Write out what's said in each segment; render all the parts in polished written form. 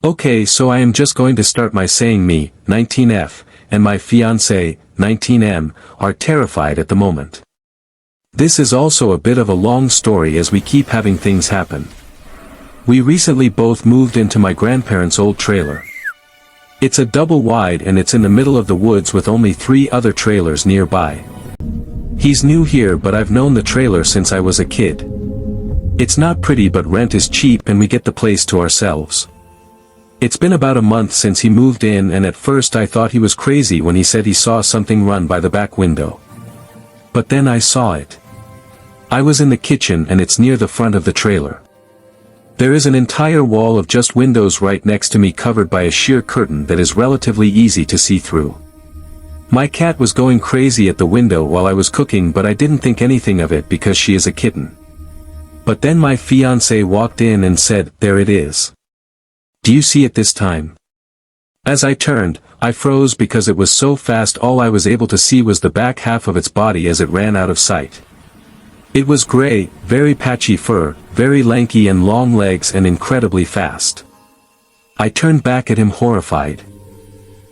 Okay, so I am just going to start by saying me, 19F, and my fiancé, 19M, are terrified at the moment. This is also a bit of a long story as we keep having things happen. We recently both moved into my grandparents' old trailer. It's a double wide and it's in the middle of the woods with only 3 other trailers nearby. He's new here, but I've known the trailer since I was a kid. It's not pretty, but rent is cheap and we get the place to ourselves. It's been about a month since he moved in, and at first I thought he was crazy when he said he saw something run by the back window. But then I saw it. I was in the kitchen and it's near the front of the trailer. There is an entire wall of just windows right next to me covered by a sheer curtain that is relatively easy to see through. My cat was going crazy at the window while I was cooking, but I didn't think anything of it because she is a kitten. But then my fiancé walked in and said, "There it is. Do you see it this time?" As I turned, I froze because it was so fast. All I was able to see was the back half of its body as it ran out of sight. It was gray, very patchy fur, very lanky and long legs and incredibly fast. I turned back at him horrified.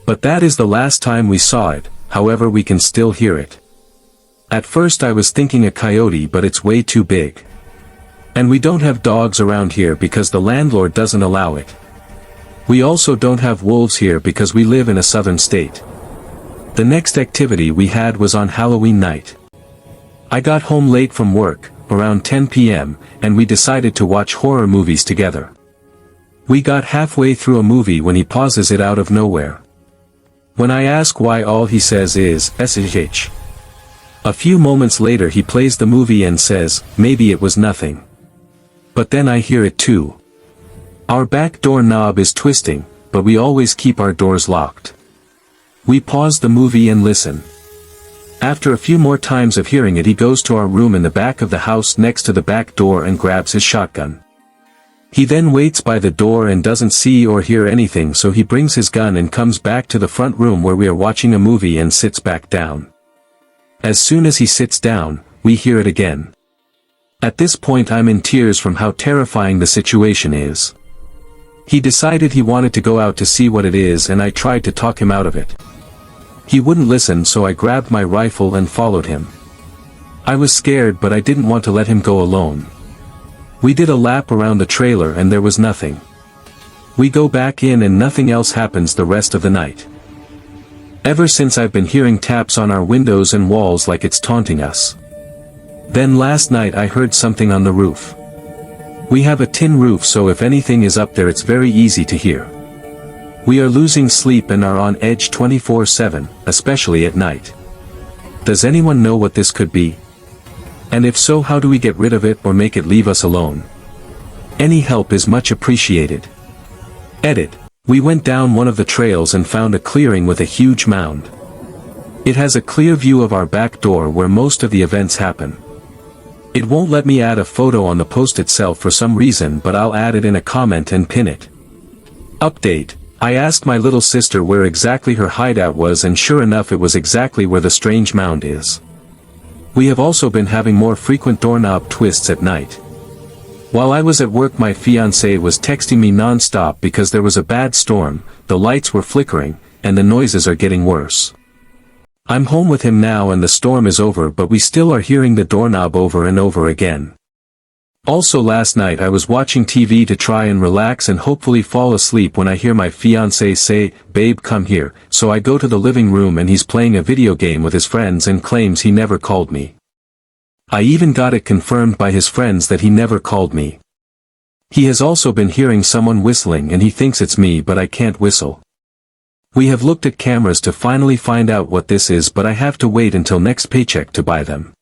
But that is the last time we saw it, however we can still hear it. At first I was thinking a coyote, but it's way too big. And we don't have dogs around here because the landlord doesn't allow it. We also don't have wolves here because we live in a southern state. The next activity we had was on Halloween night. I got home late from work, around 10 p.m., and we decided to watch horror movies together. We got halfway through a movie when he pauses it out of nowhere. When I ask why, all he says is, "SH." A few moments later he plays the movie and says, "Maybe it was nothing." But then I hear it too. Our back door knob is twisting, but we always keep our doors locked. We pause the movie and listen. After a few more times of hearing it, he goes to our room in the back of the house next to the back door and grabs his shotgun. He then waits by the door and doesn't see or hear anything, so he brings his gun and comes back to the front room where we are watching a movie and sits back down. As soon as he sits down, we hear it again. At this point I'm in tears from how terrifying the situation is. He decided he wanted to go out to see what it is, and I tried to talk him out of it. He wouldn't listen, so I grabbed my rifle and followed him. I was scared, but I didn't want to let him go alone. We did a lap around the trailer and there was nothing. We go back in and nothing else happens the rest of the night. Ever since I've been hearing taps on our windows and walls like it's taunting us. Then last night I heard something on the roof. We have a tin roof, so if anything is up there it's very easy to hear. We are losing sleep and are on edge 24/7, especially at night. Does anyone know what this could be? And if so, how do we get rid of it or make it leave us alone? Any help is much appreciated. Edit. We went down one of the trails and found a clearing with a huge mound. It has a clear view of our back door where most of the events happen. It won't let me add a photo on the post itself for some reason, but I'll add it in a comment and pin it. Update. I asked my little sister where exactly her hideout was, and sure enough it was exactly where the strange mound is. We have also been having more frequent doorknob twists at night. While I was at work, my fiancé was texting me non-stop because there was a bad storm, the lights were flickering, and the noises are getting worse. I'm home with him now and the storm is over, but we still are hearing the doorknob over and over again. Also last night I was watching TV to try and relax and hopefully fall asleep when I hear my fiancé say, "Babe, come here," so I go to the living room and he's playing a video game with his friends and claims he never called me. I even got it confirmed by his friends that he never called me. He has also been hearing someone whistling and he thinks it's me, but I can't whistle. We have looked at cameras to finally find out what this is, but I have to wait until next paycheck to buy them.